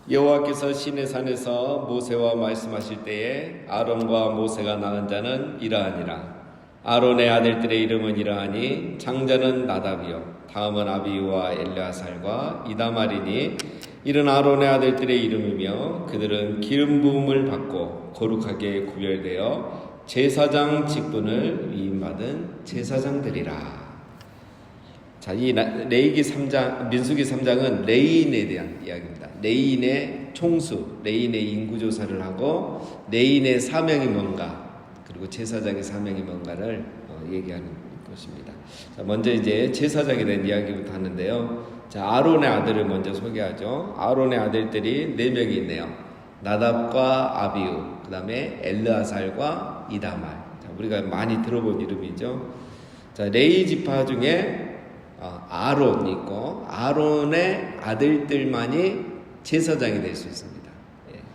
여호와께서 시내산에서 모세와 말씀하실 때에 아론과 모세가 낳은 자는 이러하니라. 아론의 아들들의 이름은 이러하니 장자는 나답이요 다음은 아비우와 엘르아살과 이다말이니 이른 아론의 아들들의 이름이며 그들은 기름 부음을 받고 거룩하게 구별되어 제사장 직분을 위임받은 제사장들이라. 자, 이 레위기 3장, 민수기 3장은 레위인에 대한 이야기입니다. 레위인의 총수, 레위인의 인구조사를 하고 레위인의 사명이 뭔가, 그리고 제사장의 사명이 뭔가를 얘기하는 것입니다. 자, 먼저 이제 제사장에 대한 이야기부터 하는데요. 자, 아론의 아들을 먼저 소개하죠. 아론의 아들들이 4명이 있네요. 나답과 아비우, 그 다음에 엘르아살과 이다말. 자, 우리가 많이 들어본 이름이죠. 자, 레위 지파 중에 아론이 있고 아론의 아들들만이 제사장이 될 수 있습니다.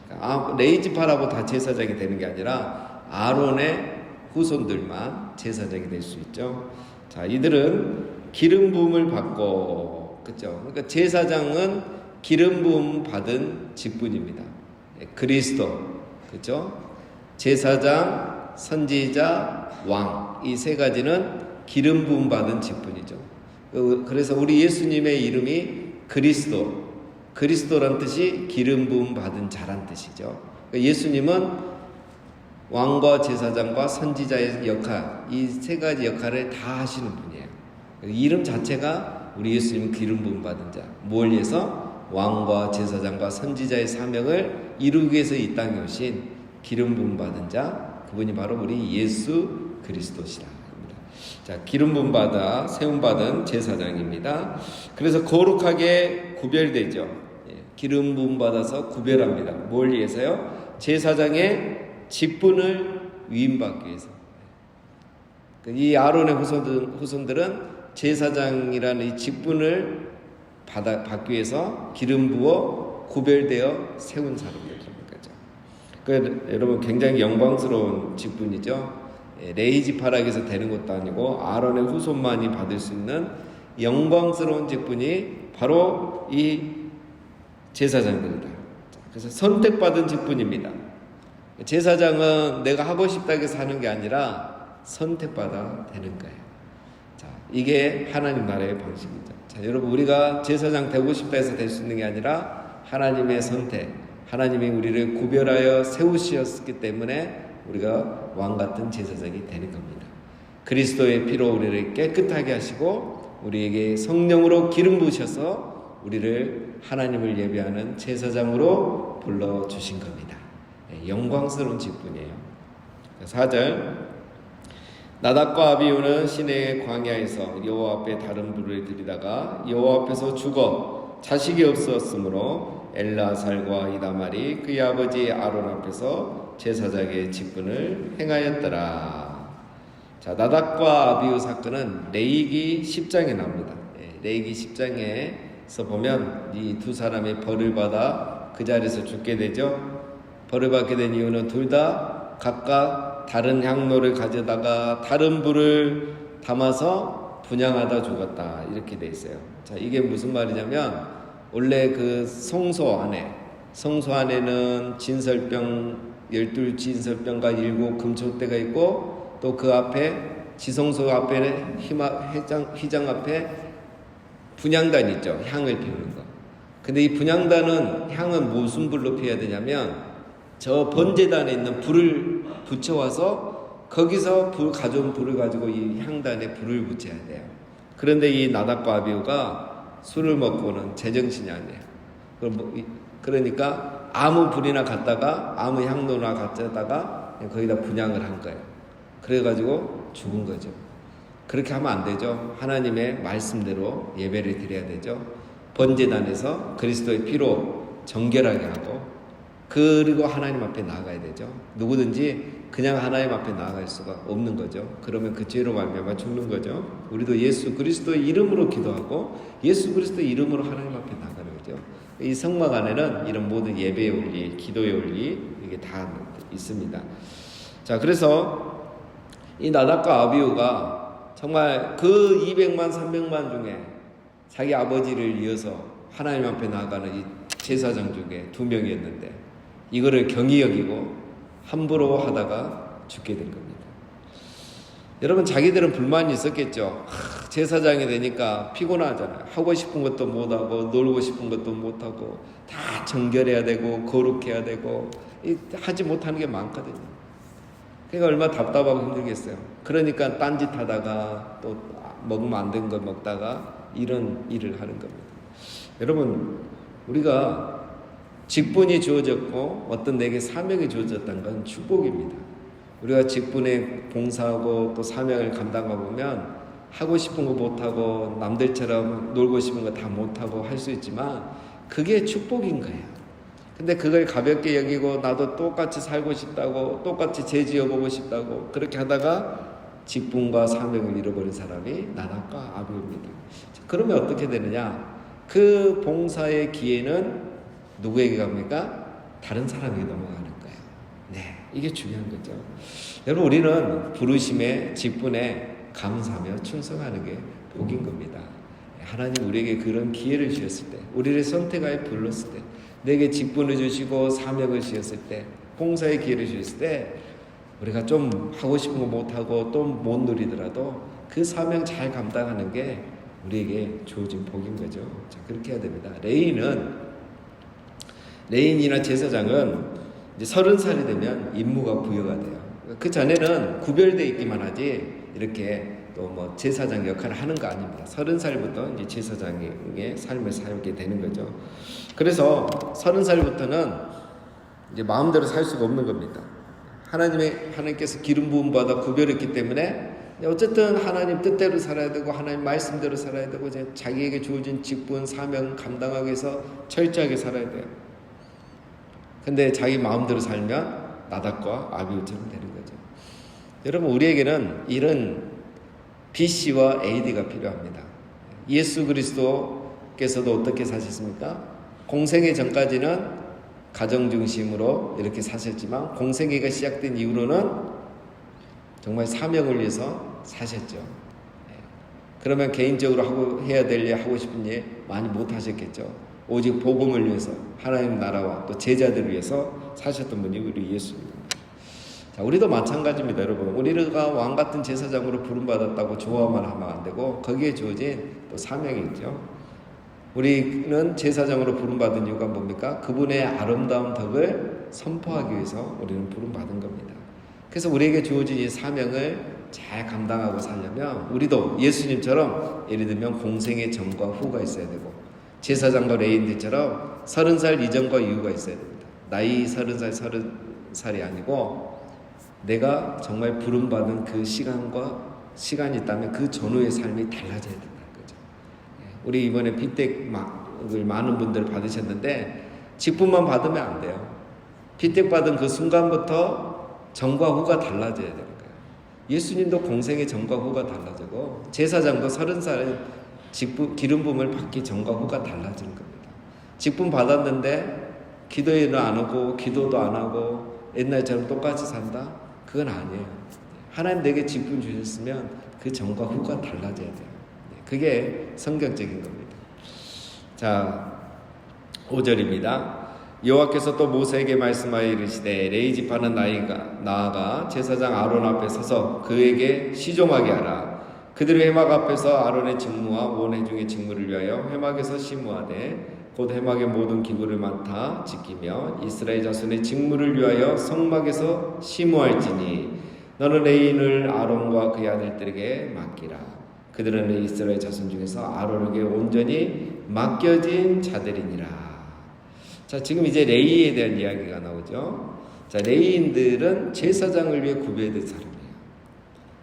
그러니까 레위 지파라고 다 제사장이 되는 게 아니라 아론의 후손들만 제사장이 될 수 있죠. 자, 이들은 기름 부음을 받고, 그렇죠? 그러니까 제사장은 기름 부음 받은 직분입니다. 그리스도, 그렇죠? 제사장, 선지자, 왕, 이 세 가지는 기름 부음 받은 직분이죠. 그래서 우리 예수님의 이름이 그리스도, 그리스도란 뜻이 기름 부음 받은 자란 뜻이죠. 예수님은 왕과 제사장과 선지자의 역할, 이 세 가지 역할을 다 하시는 분이에요. 이름 자체가 우리 예수님은 기름 부음 받은 자, 뭘 위해서? 왕과 제사장과 선지자의 사명을 이루기 위해서 이 땅에 오신 기름 부음 받은 자, 그분이 바로 우리 예수 그리스도시라. 자, 기름 부음 받아 세움 받은 제사장입니다. 그래서 거룩하게 구별되죠. 기름 부음 받아서 구별합니다. 뭘 위해서요? 제사장의 직분을 위임받기 위해서. 이 아론의 후손들은 제사장이라는 이 직분을 받기 위해서 기름 부어 구별되어 세운 사람들입니다. 그러니까 여러분 굉장히 영광스러운 직분이죠. 레위 지파락에서 되는 것도 아니고 아론의 후손만이 받을 수 있는 영광스러운 직분이 바로 이 제사장들이다. 그래서 선택받은 직분입니다. 제사장은 내가 하고 싶다고 해서 하는 게 아니라 선택받아 되는 거예요. 자, 이게 하나님 나라의 방식이죠. 자, 여러분, 우리가 제사장 되고 싶다 해서 될 수 있는 게 아니라 하나님의 선택, 하나님이 우리를 구별하여 세우셨기 때문에 우리가 왕 같은 제사장이 되는 겁니다. 그리스도의 피로 우리를 깨끗하게 하시고 우리에게 성령으로 기름 부으셔서 우리를 하나님을 예배하는 제사장으로 불러주신 겁니다. 영광스러운 직분이에요. 4절, 나답과 아비우는 시내의 광야에서 여호와 앞에 다른 불을 들이다가 여호와 앞에서 죽어 자식이 없었으므로 엘르아살과 이다말이 그의 아버지 아론 앞에서 제사장의 직분을 행하였더라. 자, 나답과 아비우 사건은 레위기 10장에 나옵니다. 레위기 10장에서 보면 이 두 사람이 벌을 받아 그 자리에서 죽게 되죠. 벌을 받게 된 이유는 둘 다 각각 다른 향로를 가져다가 다른 불을 담아서 분향하다 죽었다, 이렇게 돼 있어요. 자, 이게 무슨 말이냐면 원래 그 성소 안에는 진설병 12진설병과 7 금초대가 있고 또 그 앞에 지성소 앞에 휘장 앞에 분향단 있죠. 향을 피우는 거. 근데 이 분향단은 향은 무슨 불로 피워야 되냐면 저 번제단에 있는 불을 붙여와서 거기서 가져온 불을 가지고 이 향단에 불을 붙여야 돼요. 그런데 이 나답과 아비우가 술을 먹고는 제정신이 아니에요. 그러니까 아무 불이나 갖다가 아무 향로나 갖다가 거기다 분향을 한 거예요. 그래가지고 죽은 거죠. 그렇게 하면 안 되죠. 하나님의 말씀대로 예배를 드려야 되죠. 번제단에서 그리스도의 피로 정결하게 하고 그리고 하나님 앞에 나아가야 되죠. 누구든지 그냥 하나님 앞에 나아갈 수가 없는 거죠. 그러면 그 죄로 말미암아 죽는 거죠. 우리도 예수 그리스도의 이름으로 기도하고 예수 그리스도의 이름으로 하나님 앞에 나가는 거죠. 이 성막 안에는 이런 모든 예배의 원리, 기도의 원리, 이게 다 있습니다. 자, 그래서 이 나답과 아비우가 정말 그 200만, 300만 중에 자기 아버지를 이어서 하나님 앞에 나아가는 이 제사장 중에 2명이었는데 이거를 경히 여기고 함부로 하다가 죽게 된 겁니다. 여러분, 자기들은 불만이 있었겠죠. 제사장이 되니까 피곤하잖아요. 하고 싶은 것도 못하고 놀고 싶은 것도 못하고 다 정결해야 되고 거룩해야 되고 하지 못하는 게 많거든요. 그러니까 얼마나 답답하고 힘들겠어요. 그러니까 딴짓하다가 또 먹으면 안 되는 걸 먹다가 이런 일을 하는 겁니다. 여러분, 우리가 직분이 주어졌고 어떤 내게 사명이 주어졌다는 건 축복입니다. 우리가 직분에 봉사하고 또 사명을 감당하고 보면 하고 싶은 거 못하고 남들처럼 놀고 싶은 거 다 못하고 할 수 있지만 그게 축복인 거예요. 근데 그걸 가볍게 여기고 나도 똑같이 살고 싶다고 똑같이 죄 지어보고 싶다고 그렇게 하다가 직분과 사명을 잃어버린 사람이 나답과 아비후입니다. 그러면 어떻게 되느냐? 그 봉사의 기회는 누구에게 갑니까? 다른 사람에게 넘어가는 거예요. 네, 이게 중요한 거죠. 여러분, 우리는 부르심에 직분에 감사하며 충성하는 게 복인 겁니다. 하나님 우리에게 그런 기회를 주셨을 때, 우리를 선택하여 불렀을 때, 내게 직분을 주시고 사명을 주셨을 때, 봉사의 기회를 주셨을 때 우리가 좀 하고 싶은 거 못하고 또 못 누리더라도 그 사명 잘 감당하는 게 우리에게 주어진 복인 거죠. 자, 그렇게 해야 됩니다. 레인이나 제사장은 이제 30살이 되면 임무가 부여가 돼요. 그 전에는 구별되어 있기만 하지 이렇게 또 뭐 제사장 역할을 하는 거 아닙니다. 30살부터 이제 제사장의 삶을 살게 되는 거죠. 그래서 30살부터는 이제 마음대로 살 수가 없는 겁니다. 하나님께서 기름 부음 받아 구별했기 때문에 어쨌든 하나님 뜻대로 살아야 되고 하나님 말씀대로 살아야 되고 이제 자기에게 주어진 직분, 사명 감당하기 위해서 철저하게 살아야 돼요. 근데 자기 마음대로 살면 나답과 아비후처럼 되는 거죠. 여러분, 우리에게는 이런 BC와 AD가 필요합니다. 예수 그리스도께서도 어떻게 사셨습니까? 공생애 전까지는 가정 중심으로 이렇게 사셨지만 공생애가 시작된 이후로는 정말 사명을 위해서 사셨죠. 그러면 개인적으로 해야 될 일, 하고 싶은 일 많이 못 하셨겠죠. 오직 복음을 위해서 하나님 나라와 또 제자들을 위해서 사셨던 분이 우리 예수입니다. 자, 우리도 마찬가지입니다, 여러분. 우리가 왕 같은 제사장으로 부름받았다고 좋아만 하면 안 되고 거기에 주어진 또 사명이 있죠. 우리는 제사장으로 부름받은 이유가 뭡니까? 그분의 아름다운 덕을 선포하기 위해서 우리는 부름받은 겁니다. 그래서 우리에게 주어진 이 사명을 잘 감당하고 살려면 우리도 예수님처럼 예를 들면 공생의 전과 후가 있어야 되고 제사장과 레인들처럼 30살 이전과 이후가 있어야 됩니다. 나이 30살, 30살이 아니고 내가 정말 부름받은 그 시간이 있다면 그 전후의 삶이 달라져야 된다는 거죠. 우리 이번에 피택을 많은 분들 받으셨는데 직분만 받으면 안 돼요. 피택 받은 그 순간부터 전과 후가 달라져야 되는 거예요. 예수님도 공생의 전과 후가 달라지고 제사장도 30살에 기름 부음을 받기 전과 후가 달라지는 겁니다. 직분 받았는데 기도에는 안 오고 기도도 안 하고 옛날처럼 똑같이 산다? 그건 아니에요. 하나님 내게 직분 주셨으면 그 전과 후가 달라져야 돼요. 그게 성경적인 겁니다. 자, 5절입니다. 여호와께서 또 모세에게 말씀하여 이르시되 레위 지파는 나아가 제사장 아론 앞에 서서 그에게 시종하게 하라. 그들이 회막 앞에서 아론의 직무와 온 회중의 직무를 위하여 회막에서 심무하되 곧 회막의 모든 기구를 맡아 지키며 이스라엘 자손의 직무를 위하여 성막에서 심무할지니 너는 레인을 아론과 그의 아들들에게 맡기라. 그들은 이스라엘 자손 중에서 아론에게 온전히 맡겨진 자들이니라. 자, 지금 이제 레위에 대한 이야기가 나오죠. 자, 레위인들은 제사장을 위해 구별된 사람이에요.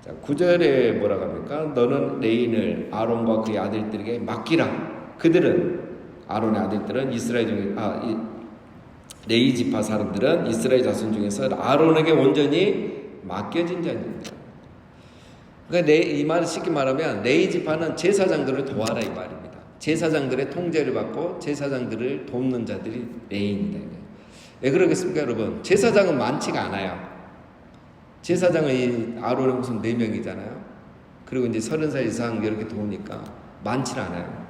자, 9절에 뭐라고 합니까? 너는 레인을 아론과 그의 아들들에게 맡기라. 그들은 아론의 아들들은 이스라엘 중에 레위 지파 사람들은 이스라엘 자손 중에서 아론에게 온전히 맡겨진 자입니다. 그러니까 이 말을 쉽게 말하면 레위 지파는 제사장들을 도와라 이 말입니다. 제사장들의 통제를 받고 제사장들을 돕는 자들이 레위인이다. 왜 그러겠습니까, 여러분? 제사장은 많지가 않아요. 제사장은 이 아론은 무슨 4명이잖아요. 그리고 이제 30살 이상 이렇게 도우니까 많지는 않아요.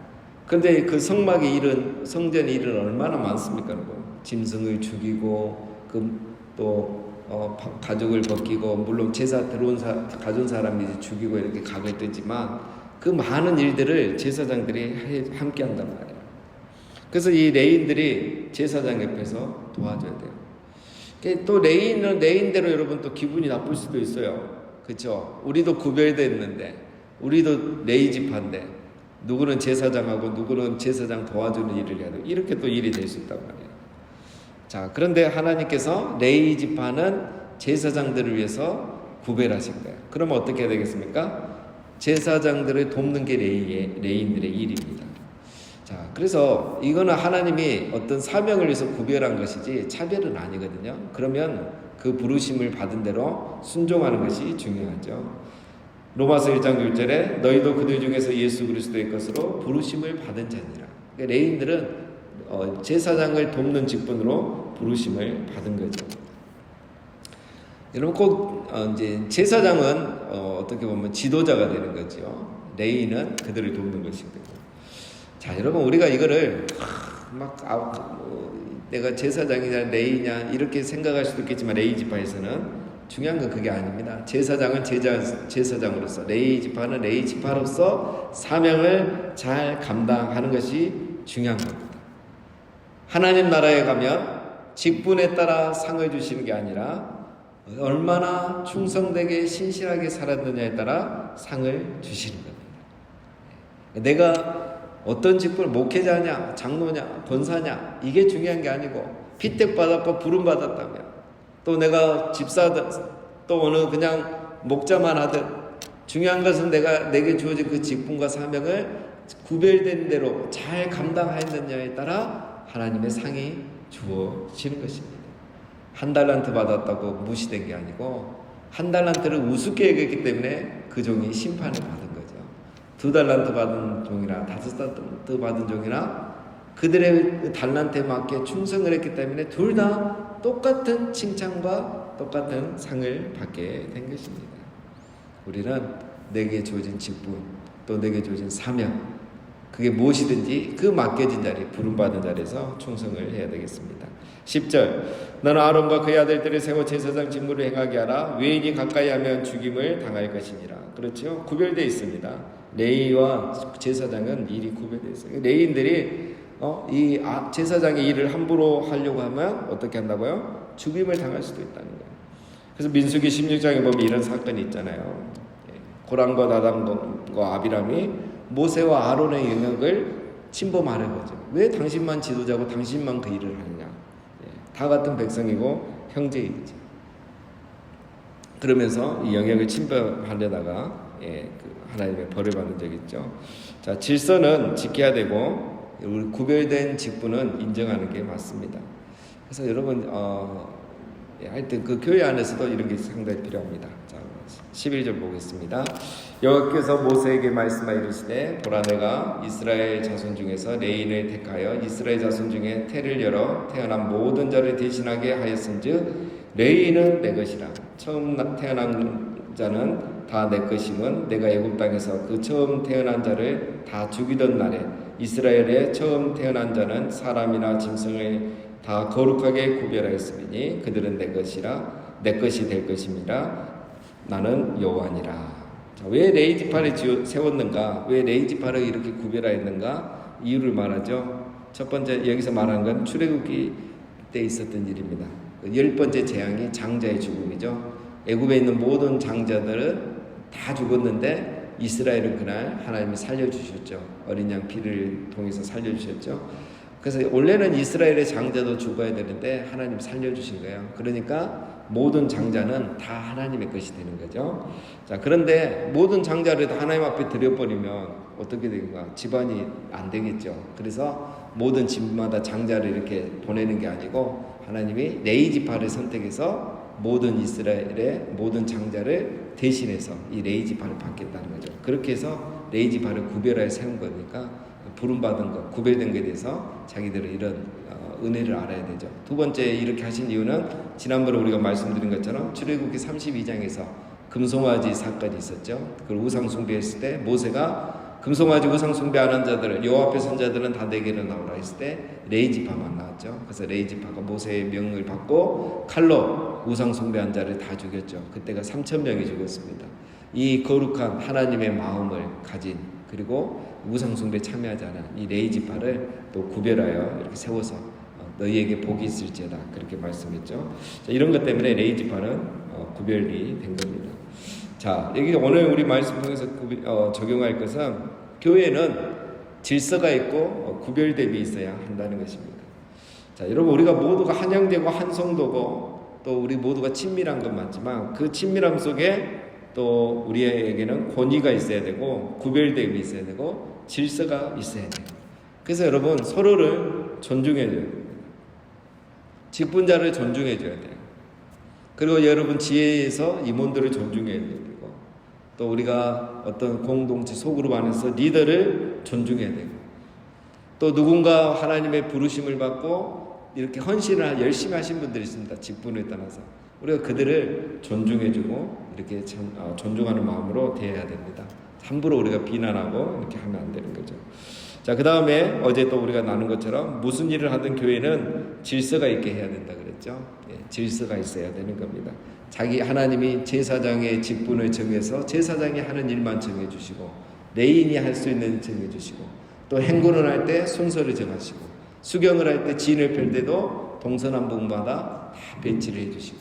근데 그 성막의 일은, 성전의 일은 얼마나 많습니까? 짐승을 죽이고, 가죽을 벗기고, 물론 제사 가져온 사람이 죽이고 이렇게 각을 뜨지만, 그 많은 일들을 제사장들이 함께 한단 말이에요. 그래서 이 레인들이 제사장 옆에서 도와줘야 돼요. 또 레인은 레인대로 여러분 또 기분이 나쁠 수도 있어요. 그렇죠? 우리도 구별됐는데, 우리도 레위 지파인데, 누구는 제사장하고 누구는 제사장 도와주는 일을 해야 돼요. 이렇게 또 일이 될 수 있단 말이에요. 자, 그런데 하나님께서 레위 지파는 제사장들을 위해서 구별하신 거예요. 그러면 어떻게 해야 되겠습니까? 제사장들을 돕는 게 레인들의 일입니다. 자, 그래서 이거는 하나님이 어떤 사명을 위해서 구별한 것이지 차별은 아니거든요. 그러면 그 부르심을 받은 대로 순종하는 것이 중요하죠. 로마서 1장 6절에 너희도 그들 중에서 예수 그리스도의 것으로 부르심을 받은 자니라. 그러니까 레인들은 제사장을 돕는 직분으로 부르심을 받은 거죠. 여러분 꼭 이제 제사장은 어떻게 보면 지도자가 되는 거죠. 레인은 그들을 돕는 것이고. 자, 여러분 우리가 이거를 내가 제사장이냐 레이냐 이렇게 생각할 수도 있겠지만 레이 지파에서는 중요한 건 그게 아닙니다. 제사장은 제사장으로서, 레이 지파는 레이 지파로서 사명을 잘 감당하는 것이 중요한 겁니다. 하나님 나라에 가면 직분에 따라 상을 주시는 게 아니라 얼마나 충성되게 신실하게 살았느냐에 따라 상을 주시는 겁니다. 내가 어떤 직분을 목회자냐, 장로냐, 권사냐 이게 중요한 게 아니고 피택 받았고 부름 받았다면 또 내가 집사든 또 어느 그냥 목자만 하든 중요한 것은 내게 주어진 그 직분과 사명을 구별된 대로 잘 감당하였느냐에 따라 하나님의 상이 주어지는 것입니다. 한 달란트 받았다고 무시된 게 아니고 한 달란트를 우습게 여겼기 때문에 그 종이 심판을 받은 거죠. 2달란트 받은 종이나 5달란트 받은 종이나 그들의 달란트에 맞게 충성을 했기 때문에 둘 다 똑같은 칭찬과 똑같은 상을 받게 된 것입니다. 우리는 내게 주어진 직분 또 내게 주어진 사명 그게 무엇이든지 그 맡겨진 자리 부름받은 자리에서 충성을 해야 되겠습니다. 10절 너는 아론과 그의 아들들을 세워 제사장 직무를 행하게 하라. 외인이 가까이 하면 죽임을 당할 것이니라. 그렇죠? 구별되어 있습니다. 레위와 제사장은 일이 구별되어 있어요. 레위인들이 이 제사장의 일을 함부로 하려고 하면 어떻게 한다고요? 죽임을 당할 수도 있다는 거예요. 그래서 민수기 16장에 보면 이런 사건이 있잖아요. 고람과 나단과 아비람이 모세와 아론의 영역을 침범하는 거죠. 왜 당신만 지도자고 당신만 그 일을 하느냐. 다 같은 백성이고 형제이지. 그러면서 이 영역을 침범하려다가 하나님의 벌을 받은 적이 있죠. 자, 질서는 지켜야 되고 우리 구별된 직분은 인정하는 게 맞습니다. 그래서 여러분 하여튼 그 교회 안에서도 이런 게 상당히 필요합니다. 자, 11절 보겠습니다. 여호와께서 모세에게 말씀하여 이르시되 보라 내가 이스라엘 자손 중에서 레인을 택하여 이스라엘 자손 중에 태를 열어 태어난 모든 자를 대신하게 하였은즉 레인은 내 것이라. 처음 태어난 자는 다 내 것임은 내가 애굽 땅에서 그 처음 태어난 자를 다 죽이던 날에 이스라엘의 처음 태어난 자는 사람이나 짐승을 다 거룩하게 구별하였으니 그들은 내 것이라 내 것이 될 것입니다. 나는 여호와니라. 자, 왜 레위 지파를 세웠는가? 왜 레위 지파를 이렇게 구별하였는가? 이유를 말하죠. 첫 번째 여기서 말하는 건 출애굽기 때 있었던 일입니다. 10번째 재앙이 장자의 죽음이죠. 애굽에 있는 모든 장자들은 다 죽었는데 이스라엘은 그날 하나님이 살려주셨죠. 어린 양 피를 통해서 살려주셨죠. 그래서 원래는 이스라엘의 장자도 죽어야 되는데 하나님 살려주신 거예요. 그러니까 모든 장자는 다 하나님의 것이 되는 거죠. 자, 그런데 모든 장자를 다 하나님 앞에 드려버리면 어떻게 되는가? 집안이 안 되겠죠. 그래서 모든 집마다 장자를 이렇게 보내는 게 아니고 하나님이 레위 지파를 선택해서 모든 이스라엘의 모든 장자를 대신해서 이 레위 지파를 받겠다는 거죠. 그렇게 해서 레위 지파를 구별하여 세운 거니까 부름받은 것, 구별된 것에 대해서 자기들은 이런 은혜를 알아야 되죠. 두 번째 이렇게 하신 이유는 지난번에 우리가 말씀드린 것처럼 출애굽기 32장에서 금송아지 사건이 있었죠. 그걸 우상 숭배했을 때 모세가 금송아지 우상 숭배하는 자들을 여호와 앞에 선 자들은 다 내게로 나오라 했을 때 레이지파만 나왔죠. 그래서 레이지파가 모세의 명을 받고 칼로 우상 숭배한 자를 다 죽였죠. 그때가 3,000명이 죽었습니다. 이 거룩한 하나님의 마음을 가진 그리고 우상 숭배 참여하지 않은 이 레이지파를 또 구별하여 이렇게 세워서 너희에게 복이 있을지어다 그렇게 말씀했죠. 자, 이런 것 때문에 레이지파는 구별이 된 겁니다. 자, 여기 오늘 우리 말씀 통해서 적용할 것은 교회는 질서가 있고 구별됨이 있어야 한다는 것입니다. 자, 여러분 우리가 모두가 한양되고 한 성도고 또 우리 모두가 친밀한 건 맞지만 그 친밀함 속에 또 우리에게는 권위가 있어야 되고 구별됨이 있어야 되고 질서가 있어야 돼요. 그래서 여러분 서로를 존중해 줘야 돼요. 직분자를 존중해 줘야 돼요. 그리고 여러분 지혜에서 임원들을 존중해야 되고 또 우리가 어떤 공동체 소그룹 안에서 리더를 존중해야 되고 또 누군가 하나님의 부르심을 받고 이렇게 헌신을 열심히 하신 분들이 있습니다. 직분에 따라서 우리가 그들을 존중해주고 이렇게 존중하는 마음으로 대해야 됩니다. 함부로 우리가 비난하고 이렇게 하면 안 되는 거죠. 자, 그 다음에 어제 또 우리가 나눈 것처럼 무슨 일을 하든 교회는 질서가 있게 해야 된다 그랬죠. 예, 질서가 있어야 되는 겁니다. 자기 하나님이 제사장의 직분을 정해서 제사장이 하는 일만 정해주시고 레인이 할 수 있는 정해주시고 또 행군을 할 때 순서를 정하시고 수경을 할 때 진을 펼 때도 동서남북마다 다 배치를 해주시고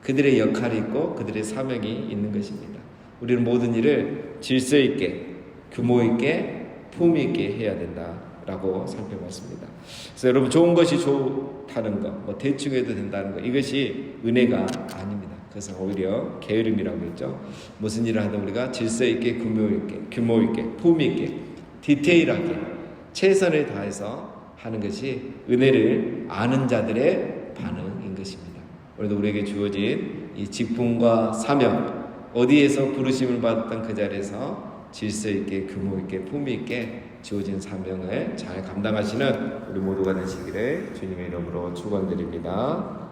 그들의 역할이 있고 그들의 사명이 있는 것입니다. 우리는 모든 일을 질서 있게 규모 있게 품위 있게 해야 된다라고 살펴봤습니다. 그래서 여러분 좋은 것이 좋다는 것, 뭐 대충 해도 된다는 것 이것이 은혜가 아닙니다. 그래서 오히려 게으름이라고 했죠. 무슨 일을 하든 우리가 질서 있게 규모 있게 품위 있게 디테일하게 최선을 다해서 하는 것이 은혜를 아는 자들의 반응인 것입니다. 오늘도 우리에게 주어진 이 직분과 사명 어디에서 부르심을 받았던 그 자리에서 질서 있게 규모 있게 품위 있게 주어진 사명을 잘 감당하시는 우리 모두가 되시기를 주님의 이름으로 축원드립니다.